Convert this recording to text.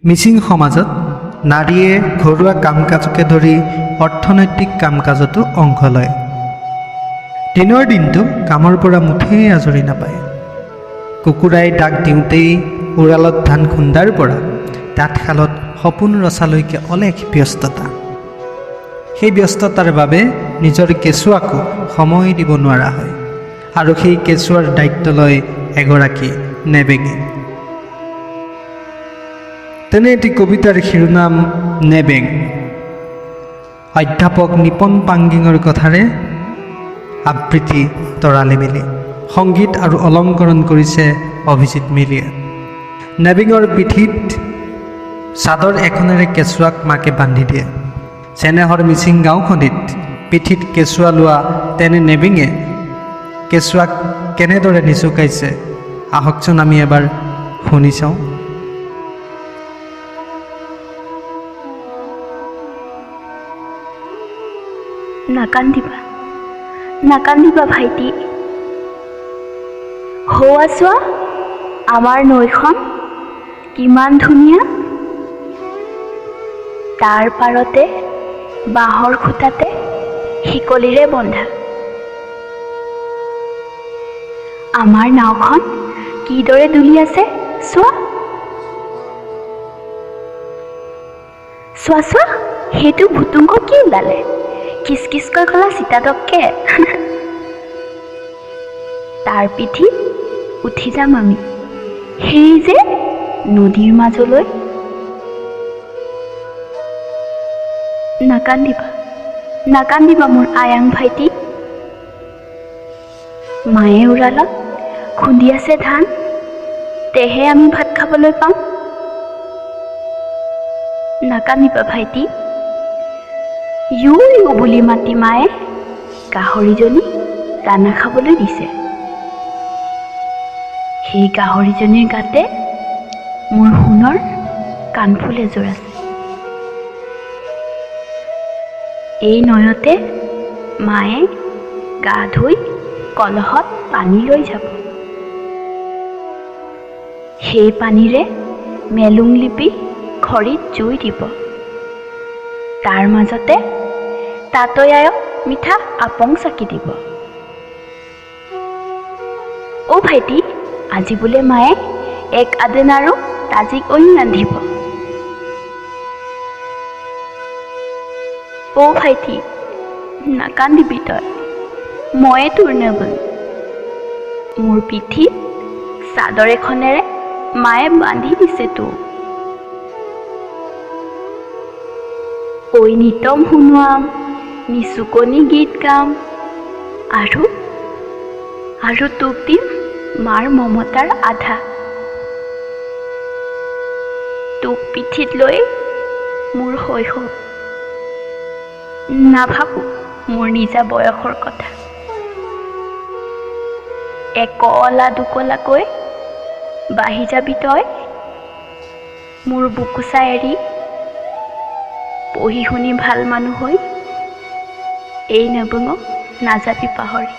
মিচিং সমাজত নাৰীয়ে ঘৰুৱা কাম কাজকে ধৰি অৰ্থনৈতিক কাম কাজতো অংশ লয়। দিনৰ দিনটো কামৰ পৰা মুঠেই আজৰি নাপায়। কুকুৰাই ডাক দিওঁতেই উৰালত ধান খুন্দাৰ পৰা তাঁতশালত সপোন ৰচালৈকে অলেখ ব্যস্ততা। সেই ব্যস্ততাৰ বাবে নিজৰ কেঁচুৱাকো সময় দিব নোৱাৰা হয় আৰু সেই কেঁচুৱাৰ দায়িত্ব লয় এগৰাকী নেবেঙে। তেনে এটি কবিতাৰ শিৰোনাম নেবেং। অধ্যাপক নিপন পাংগিঙৰ কথাৰে আবৃত্তি তৰালি মিলি, সংগীত আৰু অলংকৰণ কৰিছে অভিজিত মিলিয়ে। নেবেঙৰ পিঠিত চাদৰ এখনেৰে কেঁচুৱাক মাকে বান্ধি দিয়ে। চেনেহৰ মিচিং গাঁওখনিত পিঠিত কেঁচুৱা লোৱা তেনে নেবেঙে কেঁচুৱাক কেনেদৰে নিচুকাইছে আহকচোন আমি এবাৰ শুনি চাওঁ। নাকান্দিবা, নাকান্দিবা ভাইটি। হোৱা চোৱা আমাৰ নৈখন কিমান ধুনীয়া। তাৰ পাৰতে বাঁহৰ খুঁটাতে শিকলিৰে বন্ধা। আমাৰ নাওখন কিদৰে দুলি আছে চোৱা। চোৱা চোৱা, সেইটো ভুতুংক কি ওলালে? কিচকিচকৈ কলা চিতাদককে। তাৰ পিঠিত উঠি যাম আমি, সেই যে নদীৰ মাজলৈ। নাকান্দিবা, নাকান্দিবা মোৰ আয়াং ভাইটি। মায়ে উৰালত খুন্দি আছে ধান, তেহে আমি ভাত খাবলৈ পাম। নাকান্দিবা ভাইটি। ইউ ইউ বুলি মাতি মায়ে গাহৰিজনী দানা খাবলৈ দিছে। সেই গাহৰিজনীৰ গাতে মোৰ সোণৰ কাণফুল এযোৰ আছে। এই নৈতে মায়ে গা ধুই কলহত পানী লৈ যাব। সেই পানীৰে মেলুং লিপি খৰিত জুই দিব। তাৰ মাজতে তাতৈয়ায়ক মিঠা আপং চাকি দিব। অ' ভাইটি, আজি বোলে মায়ে এক আদেন আৰু তাজিক ঐন ৰান্ধিব। অ' ভাইটি, নাকান্দিবি তই, ময়ে তোৰ নেবেং। মোৰ পিঠিত চাদৰ এখনেৰে মায়ে বান্ধি দিছে তোক। ঐ নিতম শুনোৱাম, নিচুকনি গীত গাম, আৰু তোক দিম মাৰ মমতাৰ আধা। তোক পিঠিত লৈ মোৰ শৈশৱ, নাভাবো মোৰ নিজা বয়সৰ কথা। একলা দুকলাকৈ বাঢ়ি যাবি তই মোৰ বুকুচা এৰি। পঢ়ি শুনি ভাল মানুহ হৈ এই নেবেঙক নাযাবি পাহৰি।